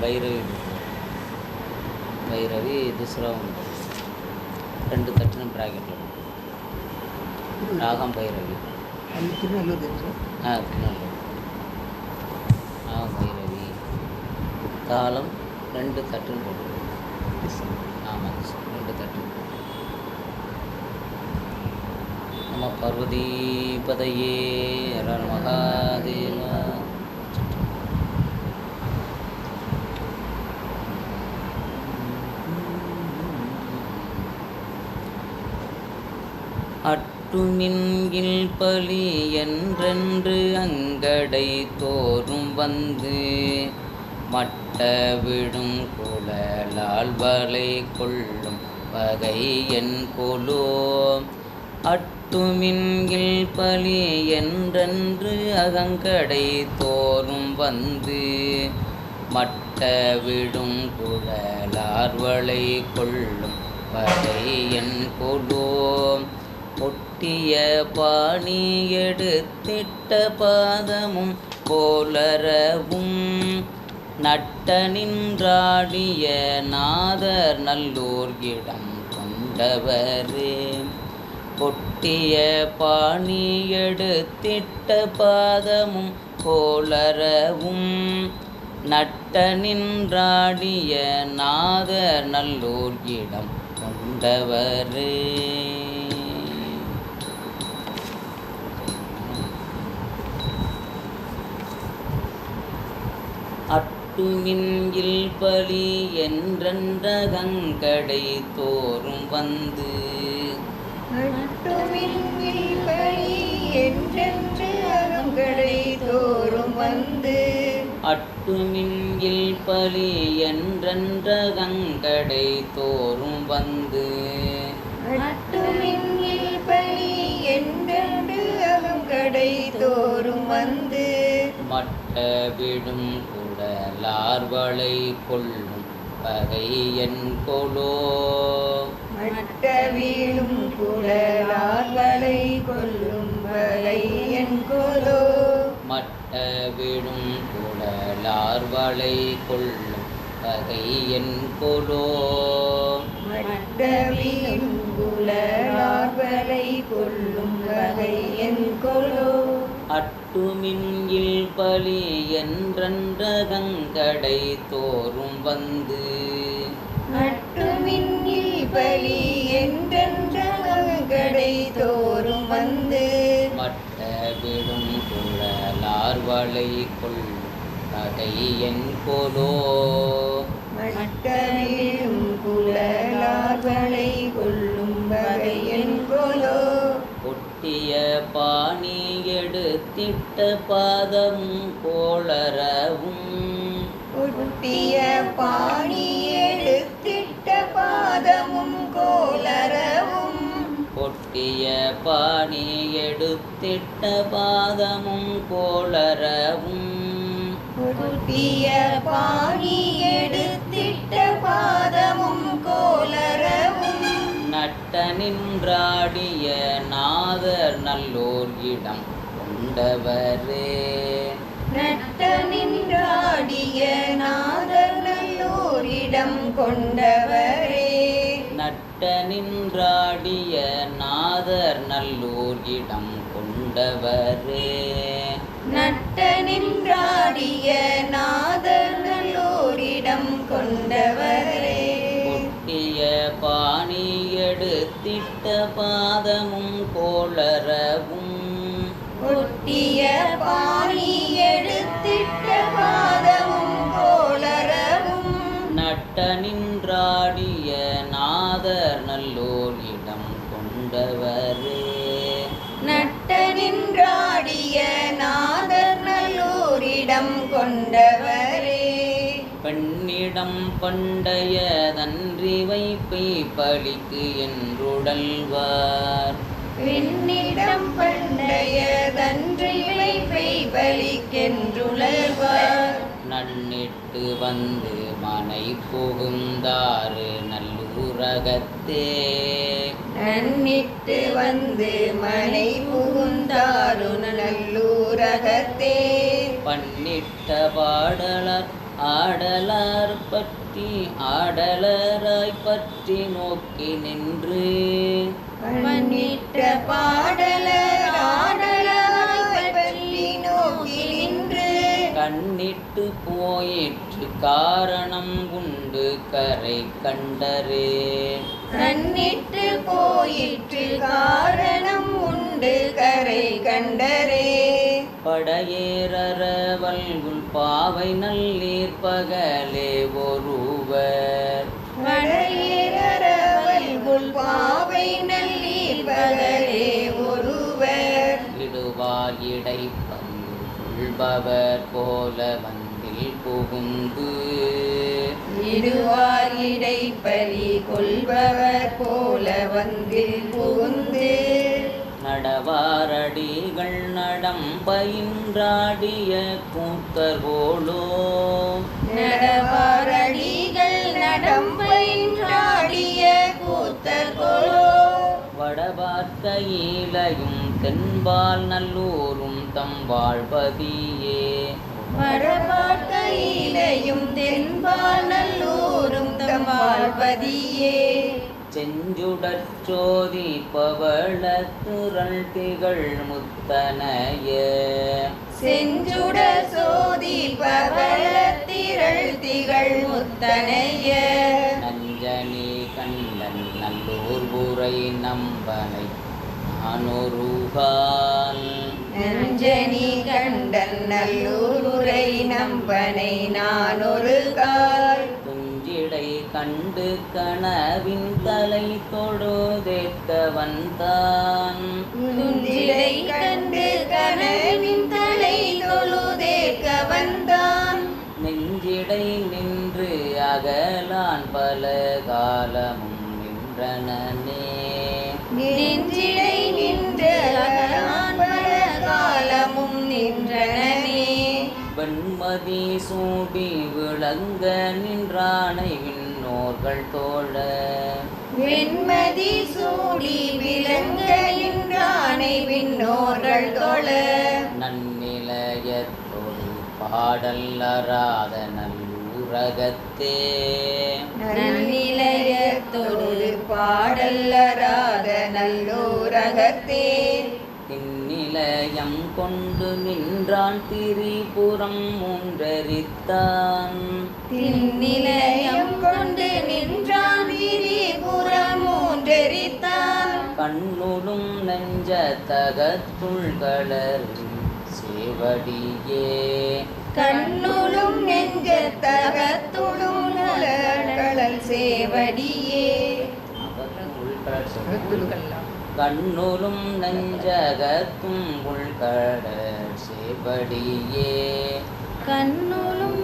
பைரவி பைரவி துஸ்ராவும் ரெண்டு தட்டுன்னு ப்ராக்கெட்டில் ராகம் பைரவி திருநெல்லூர் திருநெல்லூர் ராகம் பைரவி தாளம் ரெண்டு தட்டுன்னு போட்டு ஆமாங்க சார் ரெண்டு தட்டு. நம்ம பார்வதிபதையே ஹர மகாதேவா. அட்டுமின்கில் பலி என்றென்று அங்கடை தோறும் வந்து மட்ட விடும் குழலால் வலை கொள்ளும் வகை என் கொலோ. அட்டுமின்கில் பலி என்றென்று அகங்கடை தோறும் வந்து மட்ட விடும் குழலார் வலை கொள்ளும் வகை என் கொலோ. ஒட்டிய பாணி எடுத்திட்ட பாதமும் போலரவும் நட்ட நின்றாடிய நாதர் நல்லோர் இடம் கொண்டவரே. ஒட்டிய பாணி எடுத்திட்ட பாதமும் போலரவும் நட்ட நின்றாடிய நாதர் நல்லோர் இடம் கொண்டவரே. அட்டுமின்கில் பலி என்றென்ற கங்கடை தோறும் வந்து அட்டுமின்கில் பலி என்றென்று அகங்கடை தோறும் வந்து அட்டுமின்கில் பலி என்றென்ற கங்கடை தோறும் வந்து அட்டுமின்கில் பலி என்றென்று அகங்கடை தோறும் வந்து மட்ட விடும் குடலார் வளை கொள்ளும் வகை என் கொலோ. மட்ட வீழும் குழலார் வளை கொள்ளும் வகை என் கொலோ. மட்ட விடும் குடலார் வளை கொள்ளும் வகை என் கொலோ. மட்ட வீழும் குழலார் வளை கொள்ளும் வகை என் கொலோ. அட்டுமின்கில் பலி என்றென்ற கங்கடை தோறும் வந்து அட்டுமின்கில் பலி என்றென்ற கங்கடை தோறும் வந்து மட்ட விடும் குழலார் வளை கொள்ளும் வகை என் கொலோ. மட்ட வீழும் குழலார் வளை கொள்ளும் வகை என் கொலோ. ஒட்டிய பாணி எடுத்திட்ட பாதமும் கோளரவும் ஒட்டிய பாணி எடுத்திட்ட பாதமும் கோளரவும் ஒட்டிய பாணி எடுத்திட்ட பாதமும் கோளரவும் ஒட்டிய பாணி எடுத்திட்ட பாதமும் கோளரவும் நட்ட நின்றாடிய நாதர் நல்லோர் இடம் கொண்டவரே. நட்ட நின்றாடிய நாதர் நல்லோரிடம் கொண்டவரே. நட்ட நின்றாடிய நாதர் நல்லோர் இடம் கொண்டவரே. நட்ட நின்றாடிய நாதர் நல்லோரிடம் கொண்டவரே. ஒட்டிய பாணி எடுத்திட்ட பாதமும் கோளரவும் ஒட்டிய பாணி எடுத்திட்ட பாதமும் கோளரவும் நட்ட நின்றாடிய நாதர் நல்லோர் இடம் கொண்டவரே. நட்ட நின்றாடிய நாதர் நல்லோரிடம் கொண்டவரே. பெண்ணிடம் பண்டைய தன்றி வைப்பை பலிக்கு என்றுடல்வார். பெண்ணிடம் பண்டைய தன்றி வைப்பை பலிக்கென்றுழல்வார். நன்னிட்டு வந்து மனை புகுந்தாறு நல்லூரகத்தே. நன்னிட்டு வந்து மனை புகுந்தாரு நல்லூரகத்தே. பண்ணிட்ட பாடலார் ஆடலார் பற்றி ஆடலராய் பற்றி நோக்கி நின்று மன்னிட்ட பாடலர் ஆடலாய் பற்றி நோக்கி நின்று கண்ணிட்டு போயிற்று காரணம் உண்டு கரை கண்டரே கண்ணிட்டு போயிற்று காரணம் உண்டு கரை கண்டரே படையேறவல்குள் பாவை நல்லீர் பகலே ஒருவர் படையேறவல்குள் பாவை நல்லீர் பகலே ஒருவர் இடுவார் இடை பங்குள்பவர் போல வந்தில் புகுந்து இடுவார் இடைப்பலி கொள்பவர் போல வந்தில் புகுந்து நடவாரடிகள் நடம் பயின்றாடிய கூத்தர் போலோ நடவாரடிகள் நடம்பயின்றாடிய கூத்தர் போலோ வடபார்க்கையிலையும் தென்பால் நல்லூரும் தம் வாழ்பதியே வடபார்க்கையிலையும் தென்பால் நல்லூரும் தம் வாழ்பதியே செஞ்சுடற் சோதி பவளத்துரள் திகழ் முத்தனைய செஞ்சுட சோதி பவளத்திரள் திகழ் முத்தனைய நஞ்சனி கண்டன் நல்லூர் உரை நம்பனை நானொருகால் நஞ்சனி கண்டன் நல்லூரை நம்பனை நான் ஒரு கால் துஞ்சிடை கண்டு கனவின் தலை தொழுதேற்க வந்தான் துஞ்சிடை கண்டு கனவின் தலை தொழுதேற்க வந்தான் நெஞ்சிடை நின்று அகலான் பல காலமும் நின்றனே நெஞ்சிடை நின்று அகலான் பல காலமும் நின்றனே வெண்மதி சூடி விளங்க நின்றானை விண்ணோர்கள் தோழ வெண்மதி சூடி விளங்க நின்றானை விண்ணோர்கள் தொழ நன்னிலையத்தோடு பாடல்லராத நல்லூரகத்தே நன்னிலையத்தோடு பாடல்லராத நல்லூரகத்தே இந்நிலையம் கொண்டு நின்றான் திரிபுரம் மூன்றரித்தான் திண்ணிலையம் கொண்டு நின்றான் திரிபுரம் மூன்றெரித்தான் கண்ணுடும் நெஞ்ச தகத்துள் கலரும் சேவடியே கண்ணுளும் நெஞ்சத்தகத்துளும் கடல் சேவடியே கண்ணுலும் நெஞ்சகத்தும் உள்கட சேவடியே கண்ணுளும்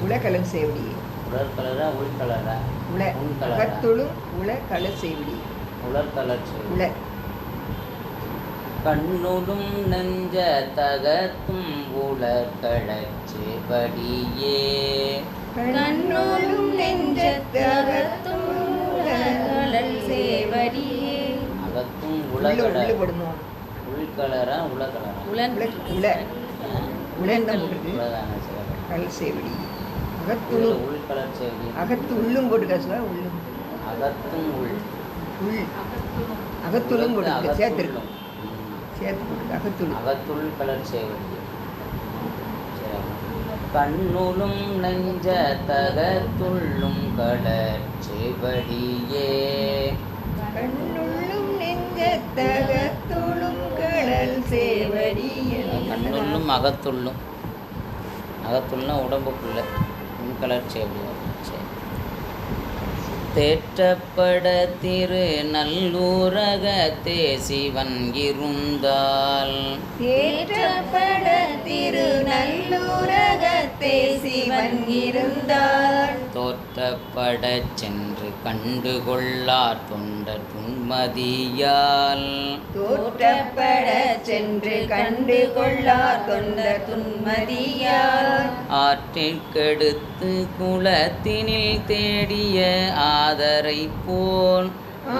உலகலன் சேவடியே உலர்கலரா உள்கலரா உள்கலரா அகத்துளும் உலகலர் சேவடியே உலர்கலர் சேவடி உல கண்ணுடும் நெஞ்ச தகத்தும் உலர்களச் சேவடியே கண்ணுளும் நெஞ்சத்தகத்துளும் கடல் சேவடியே அகத்தும் உள்ள உலகட போடணும் உள்கலரா உலகலரா உல உலன் தான் போட்டிருக்கு உலகான சேவடி கடல் சேவடி அகத்துளும் உள்கலர் சேவடி அகத்து உள்ளும் போட்டுக்காசுல உள்ளும் அகத்தும் உள் உள் அகத்துளும் போட்டுருக்கு சேர்த்துருக்கு அகத்துள்ளும். சேர்த்து போட்டுருக்கு அகத்துள் அகத்துள் கலர் சேவடி கண்ணுளும் நெஞ்ச தகத்துள்ளும் கடற் சேவடியே கண்ணுள்ளும் நெஞ்சத்தகத்துளும் கடல் சேவடியே கண்ணுள்ளும் அகத்துள்ளும் அகத்துள்னா உடம்புக்குள்ள கலர் சேவடி சரி தேற்றப்பட திரு நல்லூரகத்தே சிவன் இருந்தால் தேற்றப்பட திரு நல்லூரகத்தே சிவன் இருந்தார் தோற்றப்படச் சென்று கண்டுகொள்ளார் தொண்டர் துன்மதியால் தோற்றப்பட சென்று கண்டு கொள்ளார் தொண்ட துன்மதியால் ஆற்றிற்கெடுத்து குலத்தினில் தேடிய ஆதரை போல்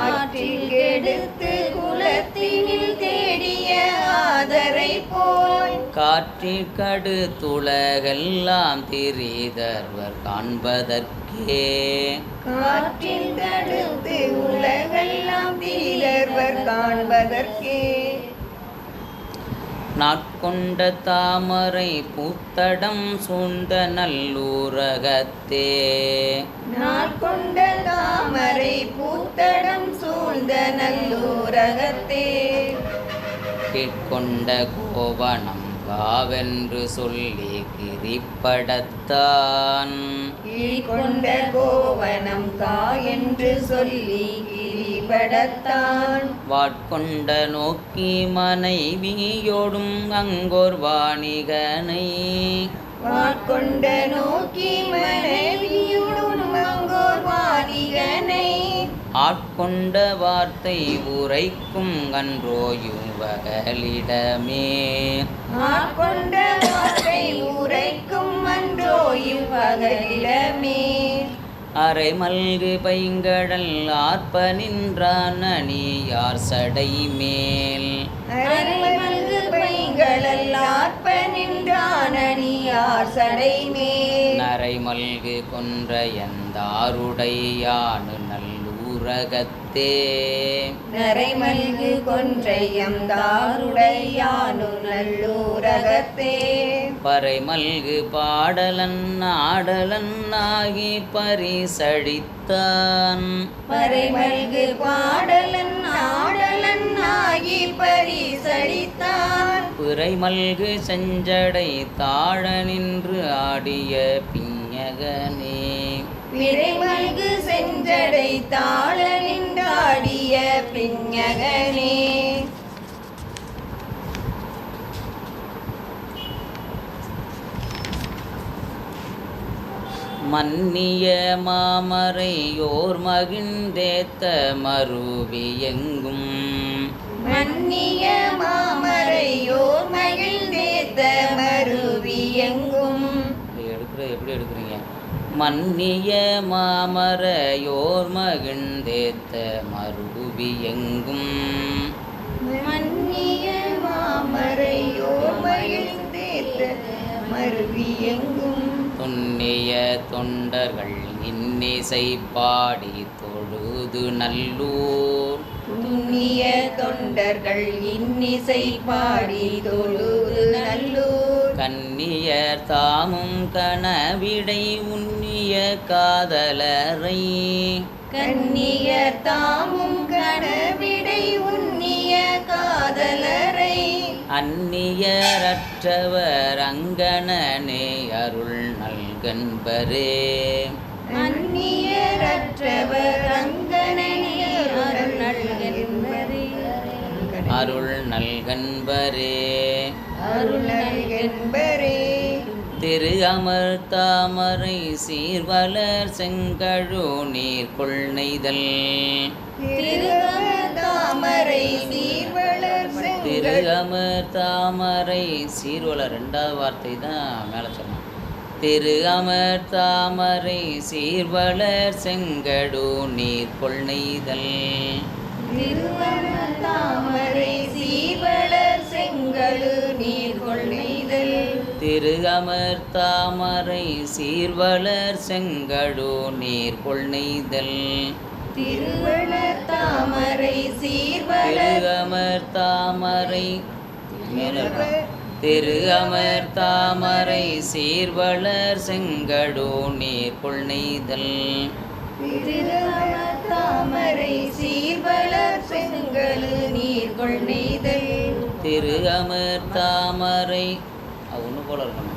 ஆற்றில் கெடுத்து குலத்தினில் தேடிய ஆதரை போல் காற்றில் கடுத்துலகெல்லாம் திரிதர்வர் காண்பதற்கே காற்றில் தடுத்து உலகெல்லாம் தீரர்வர் காண்பதற்கே நாட்கொண்ட தாமரை பூத்தடம் சூழ்ந்த நல்லூரகத்தே நாட்கொண்ட தாமரை பூத்தடம் சூழ்ந்த நல்லூரகத்தே கேட்கொண்ட கோவணம் காவென்று சொல்லி கிரிப்படத்தான் கீழ்கொண்ட கோவனம் கா என்று சொல்லி கிரிபடத்தான் வாட்கொண்ட நோக்கி மனைவியோடும் அங்கோர் வாணிகனை வாட்கொண்ட நோக்கி மனைவியுடன் அங்கோர் வாணிகனை ஆட்கொண்ட வார்த்தை உரைக்கும் அன்றோ இவ்வகலிடமே ஆட்கொண்ட வார்த்தை உரைக்கும் அன்றோ இவ்வகலிடமே அரை மல்கு பைங்கடல் ஆர்ப்ப நின்றான் அணியார் சடை மேல் அரைமல்கு பைங்களல் ஆர்ப்ப நின்றான் அணியார் சடை மேல் நரை மல்கு கொன்ற எந்தாருடையானு நல்லூரகத்தே நரைமல்கு கொன்றையம் தாருடையானு நல்லூரகத்தே பறை மல்கு பாடலன் ஆடலன் ஆகி பரிசடித்தான் பறைமல்கு பாடலன் ஆடலன் ஆகி பரிசடித்தான் பிறை மல்கு செஞ்சடை தாழ நின்று ஆடிய பிஞகனே விரைமல்கு செஞ்சடை தாழ நின்றாடிய பிஞகனே மன்னிய மாமரையோர் மகிழ்ந்தேத்த மருவி எங்கும் மன்னிய மாமரையோர் மகிழ்ந்தேத்த மருவி எங்கும் எப்படி எடுக்கிறீங்க மன்னிய மாமரையோர் மகிழ்ந்தேத்த மருவி எங்கும் மன்னிய மாமரையோர் மகிழ்ந்தேத்த மருவி எங்கும் துண்ணிய தொண்டர்கள் இன்னிசை பாடி தொழுது நல்லூர் துண்ணிய தொண்டர்கள் இன்னிசை பாடி தொழுது நல்லூர் கன்னியர் தாமும் கனவிடை உன்னிய காதலரை கன்னியர் தாமும் கனவிடை உன்னிய காதலரை அந்நியரற்றவர் அங்கணனே அருள் நல்கன்பரே அந்நியரற்றவர் அங்கனனே அருள் நல்கன்பரே அருள் நல்கன்பரே அருள் நல்கன்பரே திரு அமர் தாமரை சீர்வளர் செங்கழு நீர் கொள்நெய்தல் திருவதாமரை சீர்வளர் திரு செங்கல் அமர் தாமரை சீர்வளர் ரெண்டாவது வார்த்தை தான் மேலே சொன்னான் திரு அமர் தாமரை சீர்வளர் செங்கடு நீர் கொள்நெய்தல் திருவதாமரை சீர்வளர் செங்கழு நீர்கொள் நெய்தல் திரு அமர் தாமரை சீர்வளர் செங்கடு நீர் கொள்நெய்தல் திருவளர் தாமரை சீர்வளர் திரு அமர் தாமரை மேலே திரு அமர் தாமரை சீர்வளர் செங்கடு நீர் கொள்நெய்தல் திருவளர் தாமரை சீர்வளர் செங்கழு நீர்கொள் நெய்தல் திரு அமர் தாமரை ஒன்று போல இருக்கணும்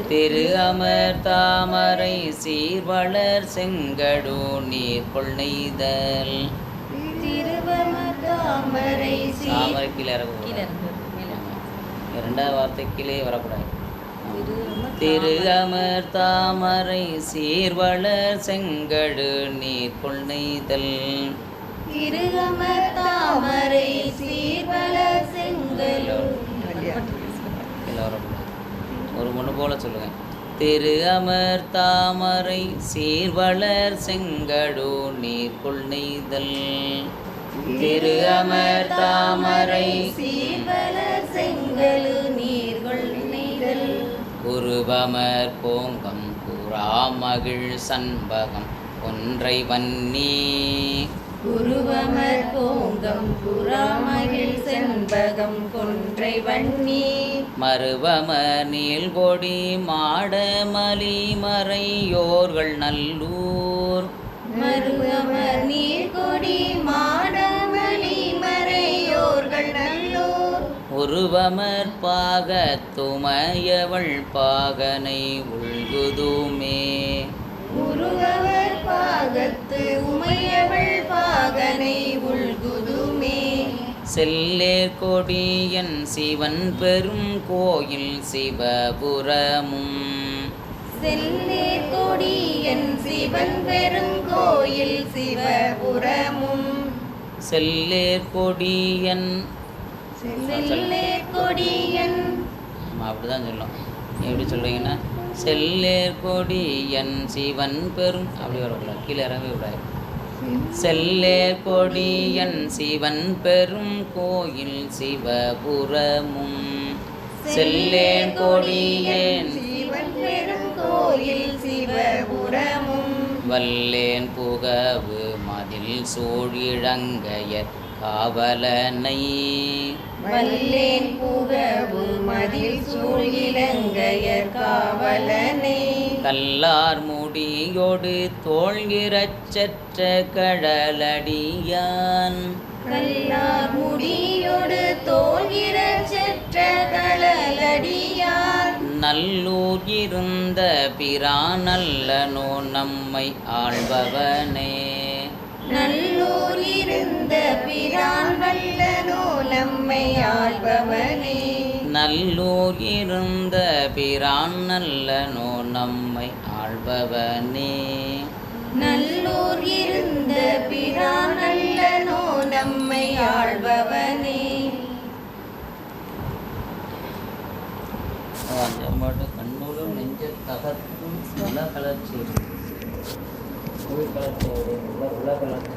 திரு அமர் தாமரை சீர்வளர் செங்கடு நீர் கொள்நெய்தல் திருவளர் தாமரை தாமரை கீழே இறக்கக்கூடாது இரண்டாவது வார்த்தை கீழே வரக்கூடாது திரு அமர் தாமரை சீர்வளர் செங்கடு நீர் கொள்நெய்தல் திருவமர் தாமரை சீர்வளர் செங்கழு கீழே வரக்கூடாது ஒரு ஒன்று போல சொல்லுங்க திரு அமர் தாமரை சீர்வளர் செங்கடு நீர் கொள்நெய்தல் திரு அமர் தாமரை சீர்வளர் செங்கழு நீர்கொள் நெய்தல் உருவமர் கோங்கம் புறாமகிழ் சண்பகம் ஒன்றை வன்னி உருவமர் கோங்கம் புறாமகிழ் செண்பகம் கொன்றை வன்னி மருவமர் நீள்கொடி மாடமலி மறையோர்கள் நல்லூர் மருவமர் நீர்கொடி மாடமலி மறையோர்கள் நல்லூர் உருவமர் பாகத்துமையவள் பாகனை உள்குதுமே உருவவர் பாகத்து உமையவள் பாகனை உள்குதுமே செல்லேர் கொடியன் சிவன் பெரும் கோயில் சிவபுரமும் செல்லேர் கொடியன் சிவன் பெரும் கோயில் சிவபுரமும் செல்லேர் கொடியன் செல்லேர் கொடியன் ஆமாம் அப்படிதான் சொல்லும். எப்படி சொல்கிறீங்கன்னா செல்லேர் கொடியன் சிவன் பெரும் அப்படி வரக்கூடாது, கீழே இறங்கவே கூடாது. செல்லேர் கொடியன் சிவன் பெரும் கோயில் சிவபுரமும் செல்லேர் கொடியேன் சிவன் பெரும் கோயில் சிவபுரமும் வல்லேன் புகவு மதில் சூழிழங்கையர் காவலனை வல்லேன் புகவு மதில் சூழ் இலங்கையர் காவலனை கல்லார் முடியோடு தோள்கிறச் செற்ற கடலடியான் கல்லார் முடியோடு தோல்கிற செற்ற களலடியார் நல்லூர் இருந்த பிரானல்லனோ நம்மை ஆள்பவனே நல்லூர் இருந்த பிரான் வல்லனோ நம்மை ஆள்பவனே நல்லூர் இருந்த பிரான் நல்லனோ நம்மை ஆள்பவனே நல்லூர் இருந்த பிரான் வல்லனோ நம்மை ஆள்பவனே அஞ்சம்பாட்டு கண்ணூரும் நெஞ்ச தகர்த்தும் உல கலர்ச்சி உள் கலர்ச்சி உல கலர்ச்சி